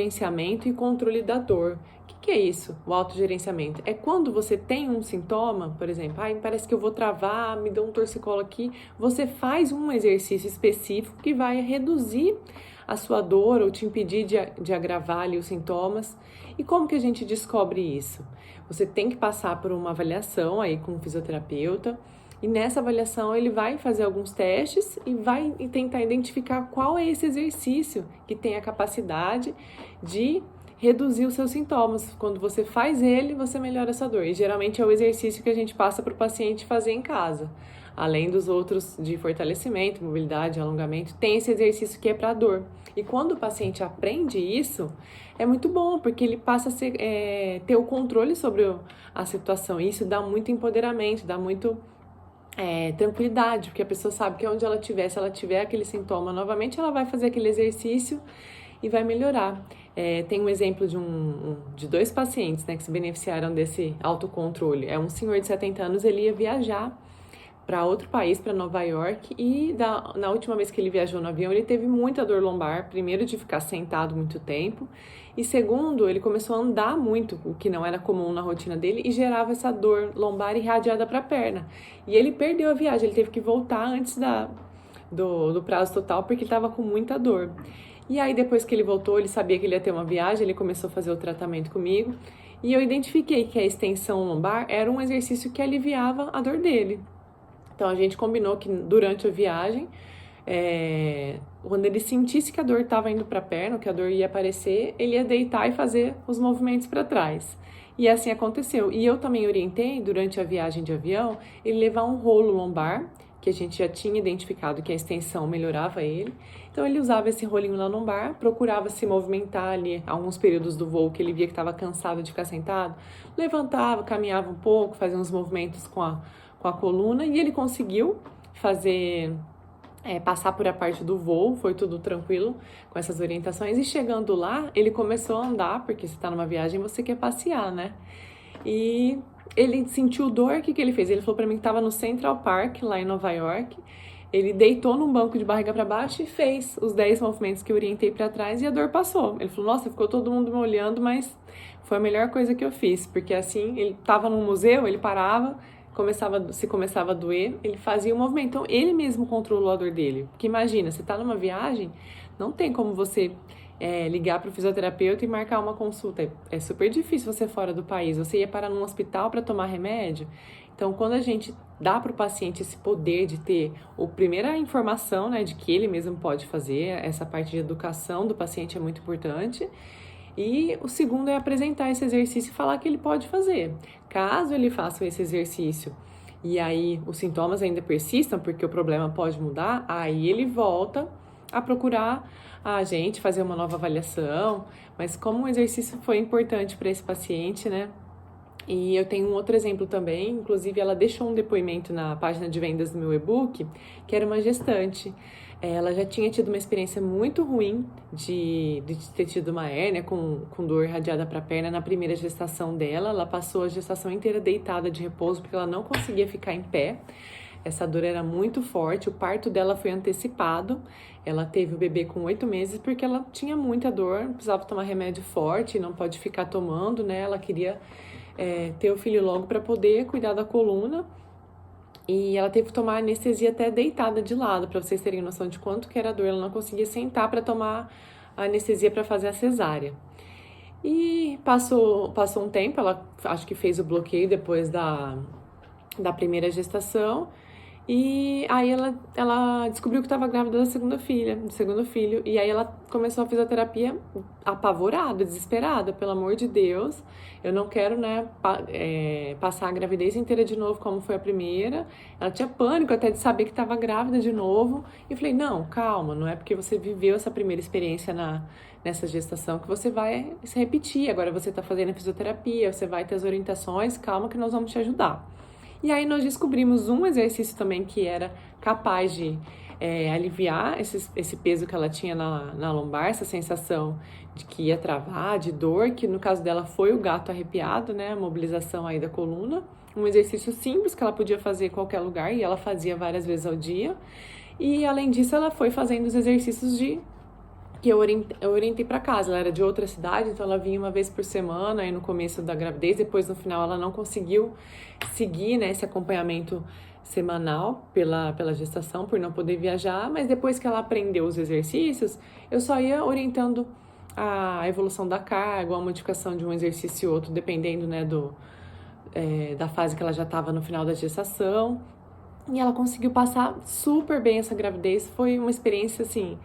Gerenciamento e controle da dor. O que é isso, o autogerenciamento? É quando você tem um sintoma, por exemplo, parece que eu vou travar, me deu um torcicolo aqui, você faz um exercício específico que vai reduzir a sua dor ou te impedir de agravar ali os sintomas. E como que a gente descobre isso? Você tem que passar por uma avaliação aí com um fisioterapeuta, e nessa avaliação ele vai fazer alguns testes e vai tentar identificar qual é esse exercício que tem a capacidade de reduzir os seus sintomas. Quando você faz ele, você melhora essa dor. E geralmente é o exercício que a gente passa para o paciente fazer em casa. Além dos outros de fortalecimento, mobilidade, alongamento, tem esse exercício que é para dor. E quando o paciente aprende isso, é muito bom, porque ele passa a ter o controle sobre a situação. E isso dá muito empoderamento, dá muito tranquilidade, porque a pessoa sabe que onde ela estiver, se ela tiver aquele sintoma novamente, ela vai fazer aquele exercício e vai melhorar. Tem um exemplo de 2 pacientes, né, que se beneficiaram desse autocontrole. É um senhor de 70 anos, ele ia viajar para outro país, para Nova York, e na última vez que ele viajou no avião, ele teve muita dor lombar, primeiro de ficar sentado muito tempo, e segundo, ele começou a andar muito, o que não era comum na rotina dele, e gerava essa dor lombar irradiada para a perna. E ele perdeu a viagem, ele teve que voltar antes do prazo total, porque ele estava com muita dor. E aí, depois que ele voltou, ele sabia que ele ia ter uma viagem, ele começou a fazer o tratamento comigo, e eu identifiquei que a extensão lombar era um exercício que aliviava a dor dele. Então, a gente combinou que durante a viagem, quando ele sentisse que a dor estava indo para a perna, que a dor ia aparecer, ele ia deitar e fazer os movimentos para trás. E assim aconteceu. E eu também orientei, durante a viagem de avião, ele levar um rolo lombar, que a gente já tinha identificado que a extensão melhorava ele. Então, ele usava esse rolinho na lombar, procurava se movimentar ali, alguns períodos do voo que ele via que estava cansado de ficar sentado, levantava, caminhava um pouco, fazia uns movimentos com a coluna, e ele conseguiu fazer, passar por a parte do voo, foi tudo tranquilo com essas orientações, e chegando lá, ele começou a andar, porque você está numa viagem, você quer passear, né? E ele sentiu dor, o que ele fez? Ele falou para mim que estava no Central Park, lá em Nova York, ele deitou num banco de barriga para baixo e fez os 10 movimentos que eu orientei para trás, e a dor passou. Ele falou, nossa, ficou todo mundo me olhando, mas foi a melhor coisa que eu fiz, porque assim, ele estava num museu, ele parava, se começava a doer, ele fazia o movimento. Então, ele mesmo controlou a dor dele. Porque imagina, você está numa viagem, não tem como você ligar para o fisioterapeuta e marcar uma consulta. É super difícil você fora do país. Você ia parar num hospital para tomar remédio. Então, quando a gente dá para o paciente esse poder de ter a primeira informação, né, de que ele mesmo pode fazer, essa parte de educação do paciente é muito importante. E o segundo é apresentar esse exercício e falar que ele pode fazer. Caso ele faça esse exercício e aí os sintomas ainda persistam, porque o problema pode mudar, aí ele volta a procurar a gente, fazer uma nova avaliação. Mas como o exercício foi importante para esse paciente, né? E eu tenho um outro exemplo também, inclusive ela deixou um depoimento na página de vendas do meu e-book, que era uma gestante. Ela já tinha tido uma experiência muito ruim de ter tido uma hérnia com dor irradiada para a perna na primeira gestação dela. Ela passou a gestação inteira deitada de repouso porque ela não conseguia ficar em pé. Essa dor era muito forte, o parto dela foi antecipado. Ela teve o bebê com 8 meses porque ela tinha muita dor, precisava tomar remédio forte, não pode ficar tomando, né? Ela queria ter o filho logo para poder cuidar da coluna. E ela teve que tomar anestesia até deitada de lado, para vocês terem noção de quanto que era a dor. Ela não conseguia sentar para tomar a anestesia para fazer a cesárea. E passou um tempo, ela acho que fez o bloqueio depois da primeira gestação. E aí ela descobriu que estava grávida do segundo filho. E aí ela começou a fisioterapia apavorada, desesperada, pelo amor de Deus. Eu não quero, né, passar a gravidez inteira de novo como foi a primeira. Ela tinha pânico até de saber que estava grávida de novo. E eu falei, não, calma, não é porque você viveu essa primeira experiência nessa gestação que você vai se repetir. Agora você está fazendo a fisioterapia, você vai ter as orientações, calma que nós vamos te ajudar. E aí nós descobrimos um exercício também que era capaz de aliviar esse peso que ela tinha na lombar, essa sensação de que ia travar, de dor, que no caso dela foi o gato arrepiado, né, a mobilização aí da coluna. Um exercício simples que ela podia fazer em qualquer lugar e ela fazia várias vezes ao dia. E além disso ela foi fazendo os exercícios de que eu orientei para casa. Ela era de outra cidade, então ela vinha uma vez por semana, aí no começo da gravidez, depois no final ela não conseguiu seguir, né, esse acompanhamento semanal pela gestação, por não poder viajar, mas depois que ela aprendeu os exercícios, eu só ia orientando a evolução da carga, a modificação de um exercício e outro, dependendo, né, da fase que ela já estava no final da gestação. E ela conseguiu passar super bem essa gravidez. Foi uma experiência, assim,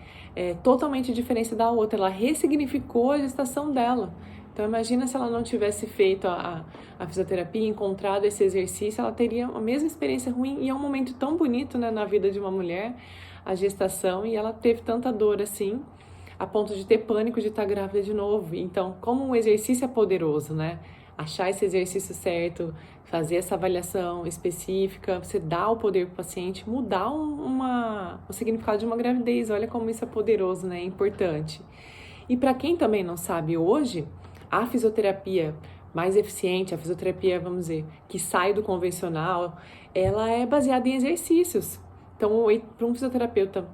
totalmente diferente da outra. Ela ressignificou a gestação dela. Então, imagina se ela não tivesse feito a fisioterapia, encontrado esse exercício, ela teria a mesma experiência ruim. E é um momento tão bonito, né, na vida de uma mulher, a gestação. E ela teve tanta dor, assim, a ponto de ter pânico de estar grávida de novo. Então, como um exercício é poderoso, né? Achar esse exercício certo, fazer essa avaliação específica, você dá o poder para o paciente mudar o significado de uma gravidez. Olha como isso é poderoso, né? É importante. E para quem também não sabe hoje, a fisioterapia mais eficiente, a fisioterapia, vamos dizer, que sai do convencional, ela é baseada em exercícios. Então, para um fisioterapeuta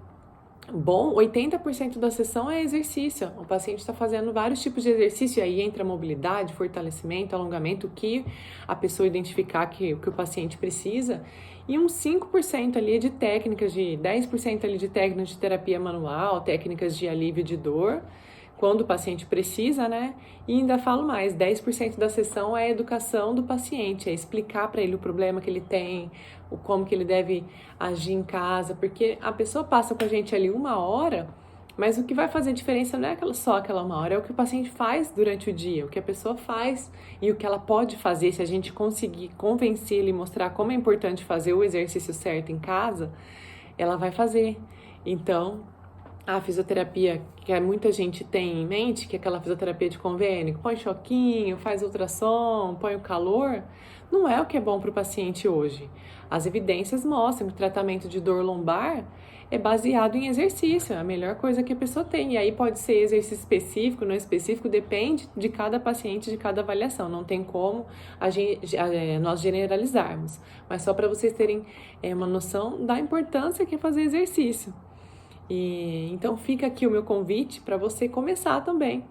bom, 80% da sessão é exercício. O paciente está fazendo vários tipos de exercício, e aí entra mobilidade, fortalecimento, alongamento, o que a pessoa identificar que o paciente precisa. E uns 5% ali de técnicas, 10% ali de técnicas de terapia manual, técnicas de alívio de dor, quando o paciente precisa, né? E ainda falo mais, 10% da sessão é a educação do paciente, é explicar para ele o problema que ele tem, como que ele deve agir em casa, porque a pessoa passa com a gente ali 1 hora, mas o que vai fazer diferença não é só aquela 1 hora, é o que o paciente faz durante o dia, o que a pessoa faz e o que ela pode fazer. Se a gente conseguir convencer ele e mostrar como é importante fazer o exercício certo em casa, ela vai fazer. Então, a fisioterapia que muita gente tem em mente, que é aquela fisioterapia de convênio, põe choquinho, faz ultrassom, põe o calor, não é o que é bom para o paciente hoje. As evidências mostram que o tratamento de dor lombar é baseado em exercício, é a melhor coisa que a pessoa tem. E aí pode ser exercício específico, não específico, depende de cada paciente, de cada avaliação. Não tem como nós generalizarmos. Mas só para vocês terem uma noção da importância que é fazer exercício. Então fica aqui o meu convite para você começar também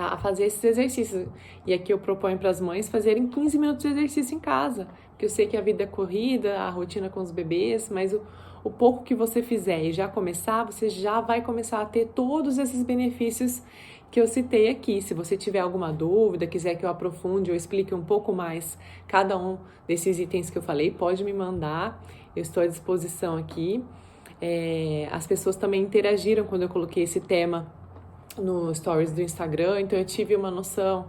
a fazer esses exercícios. E aqui eu proponho para as mães fazerem 15 minutos de exercício em casa, porque eu sei que a vida é corrida, a rotina com os bebês, mas o pouco que você fizer e já começar, você já vai começar a ter todos esses benefícios que eu citei aqui. Se você tiver alguma dúvida, quiser que eu aprofunde ou explique um pouco mais cada um desses itens que eu falei, pode me mandar, eu estou à disposição aqui. As pessoas também interagiram quando eu coloquei esse tema no stories do Instagram, então eu tive uma noção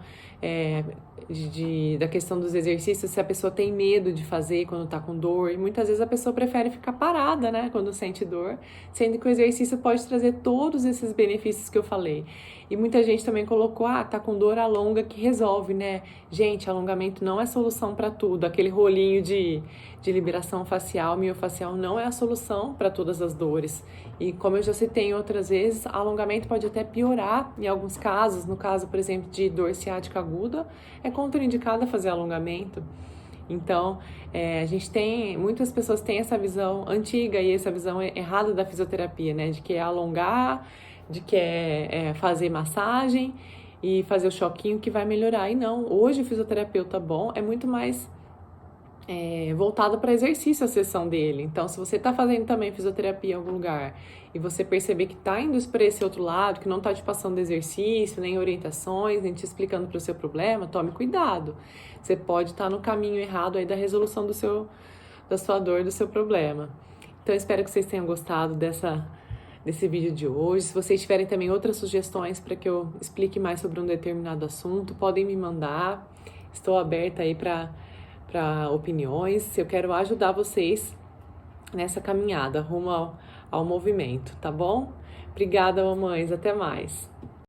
da questão dos exercícios, se a pessoa tem medo de fazer quando tá com dor, e muitas vezes a pessoa prefere ficar parada, né, quando sente dor, sendo que o exercício pode trazer todos esses benefícios que eu falei. E muita gente também colocou, tá com dor, alonga que resolve, né? Gente, alongamento não é solução para tudo, aquele rolinho de liberação facial, miofacial não é a solução para todas as dores. E como eu já citei outras vezes, alongamento pode até piorar em alguns casos. No caso, por exemplo, de dor ciática aguda, é contraindicado fazer alongamento. Então, muitas pessoas têm essa visão antiga e essa visão errada da fisioterapia, né? De que é alongar, de que é fazer massagem e fazer o choquinho que vai melhorar. E não, hoje o fisioterapeuta bom é muito mais voltado para exercício a sessão dele. Então, se você está fazendo também fisioterapia em algum lugar e você perceber que está indo para esse outro lado, que não está te passando exercício, nem orientações, nem te explicando para o seu problema, tome cuidado. Você pode estar no caminho errado aí da resolução da sua dor, do seu problema. Então, espero que vocês tenham gostado desse vídeo de hoje. Se vocês tiverem também outras sugestões para que eu explique mais sobre um determinado assunto, podem me mandar. Estou aberta aí para opiniões. Eu quero ajudar vocês nessa caminhada rumo ao movimento, tá bom? Obrigada, mamães. Até mais.